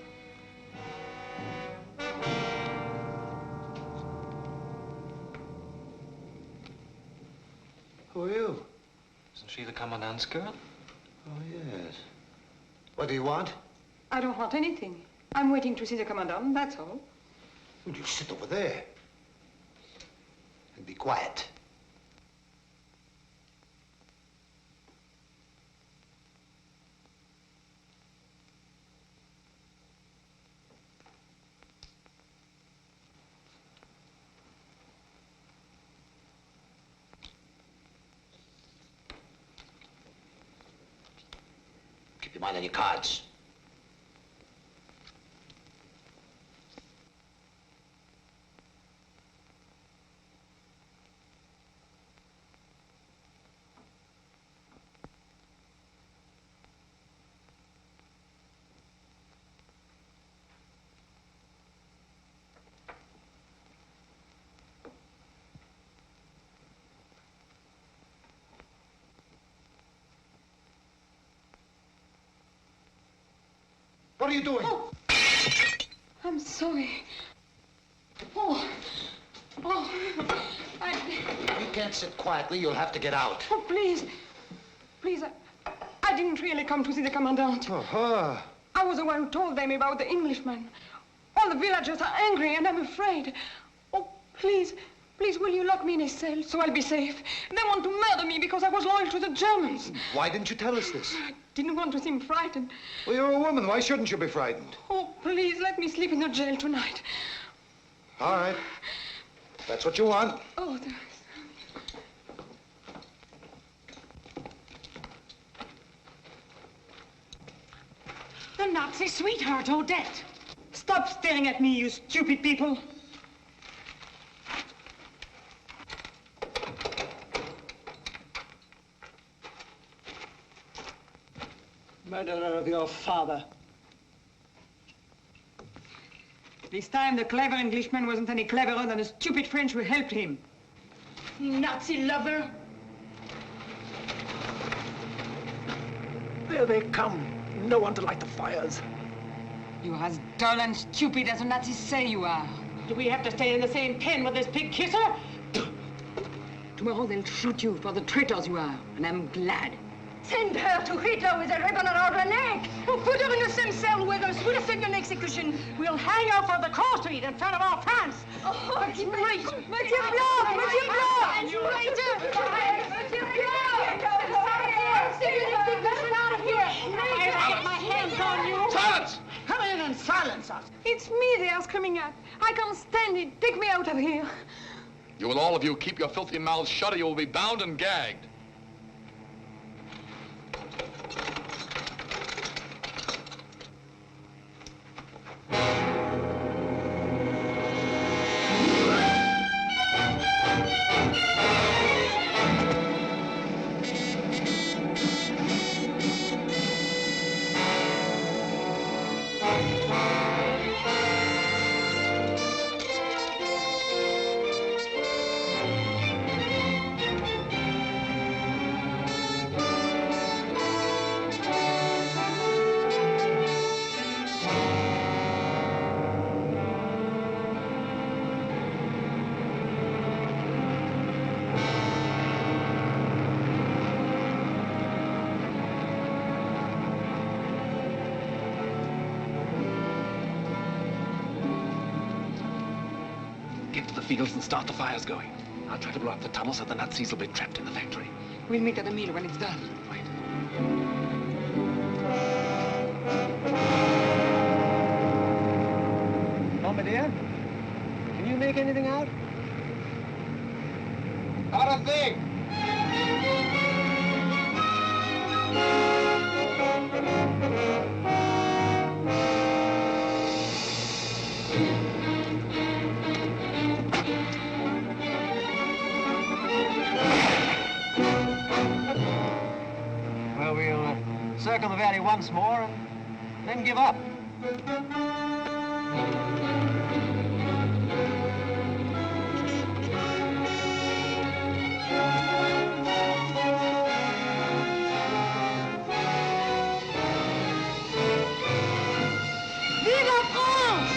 Who are you? Isn't she the commandant's girl? Oh, yes. What do you want? I don't want anything. I'm waiting to see the commandant, that's all. Well, you sit over there. And be quiet. Keep your mind on your cards. What are you doing? Oh. I'm sorry. Oh. You can't sit quietly. You'll have to get out. Oh, please. Please, I didn't really come to see the commandant. Uh-huh. I was the one who told them about the Englishman. All the villagers are angry, and I'm afraid. Oh, please, will you lock me in a cell so I'll be safe? They want to murder me because I was loyal to the Germans. Why didn't you tell us this? I didn't want to seem frightened. Well, you're a woman. Why shouldn't you be frightened? Oh, please, let me sleep in the jail tonight. All right. That's what you want. Oh, The Nazi sweetheart, Odette. Stop staring at me, you stupid people. Murderer of your father. This time, the clever Englishman wasn't any cleverer than the stupid French who helped him. Nazi lover. There they come. No one to light the fires. You are as dull and stupid as the Nazis say you are. Do we have to stay in the same pen with this pig kisser? Tomorrow they'll shoot you for the traitors you are, and I'm glad. Send her to Hitler with a ribbon around her neck. Or put her in the same cell with us with a second execution. We'll hang her for the cross street in front of our France. Oh, That's great. Monsieur Blanc! Monsieur Blanc! You traitor! Monsieur Blanc! Get out of here! I'll get my hands on you. Silence! Come in and silence us. It's me they are screaming at. I can't stand it. Take me out of here. You will all of you keep your filthy mouths shut or you will be bound and gagged. Get to the fields and start the fires going. I'll try to blow up the tunnel so the Nazis will be trapped in the factory. We'll meet at the mill when it's done. Right. Bombardier, can you make anything out? Not a thing. Well, we'll circle the valley once more and then give up. Vive la France!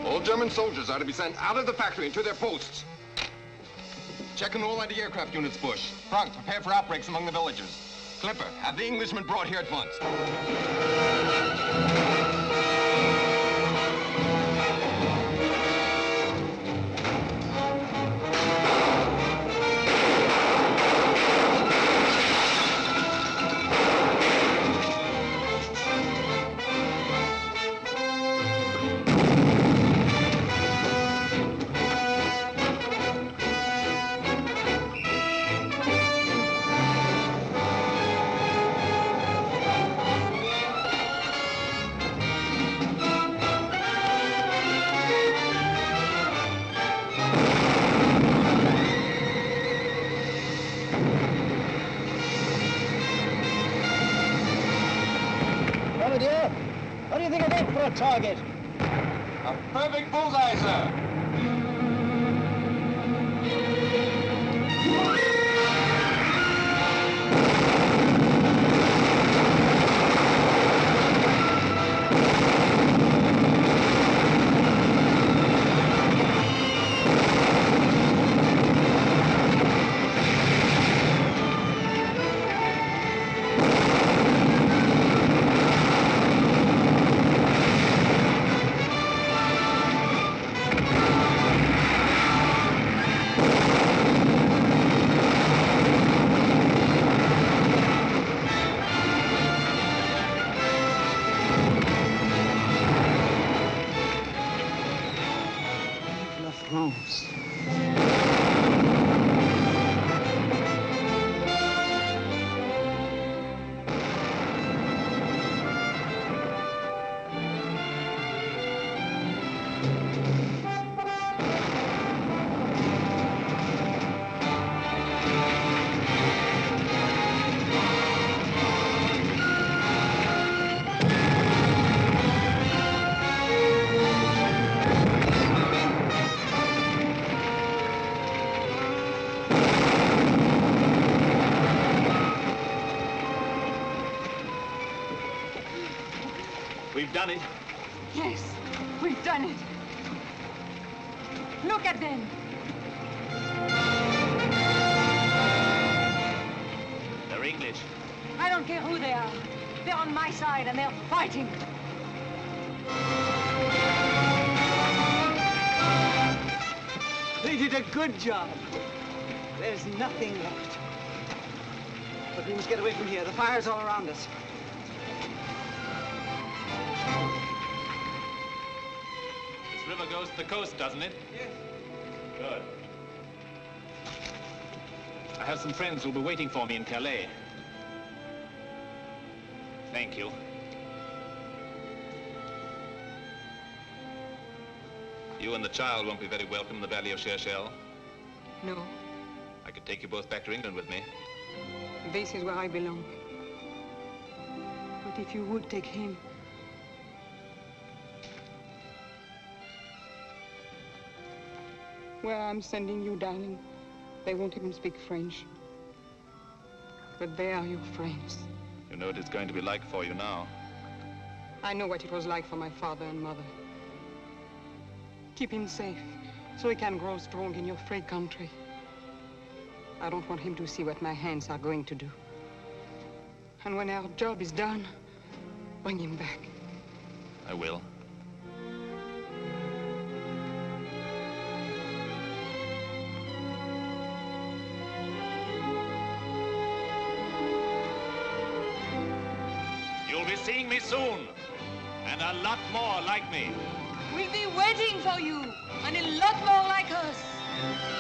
All German soldiers are to be sent out of the factory and to their posts. Check on all anti-aircraft units, Bush. Frank, prepare for outbreaks among the villagers. Clipper, have the Englishmen brought here at once. Bombardier, what do you think of that for a target? A perfect bullseye, sir. We've done it. Yes, we've done it. Look at them. They're English. I don't care who they are. They're on my side and they're fighting. They did a good job. There's nothing left. But we must get away from here. The fire's all around us. This river goes to the coast, doesn't it? Yes. Good. I have some friends who'll be waiting for me in Calais. Thank you. You and the child won't be very welcome in the Valley of Cherchell. No, I could take you both back to England with me. this is where I belong. But if you would take him, where I'm sending you, darling, they won't even speak French. But they are your friends. You know what it's going to be like for you now. I know what it was like for my father and mother. Keep him safe, so he can grow strong in your free country. I don't want him to see what my hands are going to do. And when our job is done, bring him back. I will. You'll be seeing me soon, and a lot more like me. We'll be waiting for you, and a lot more like us.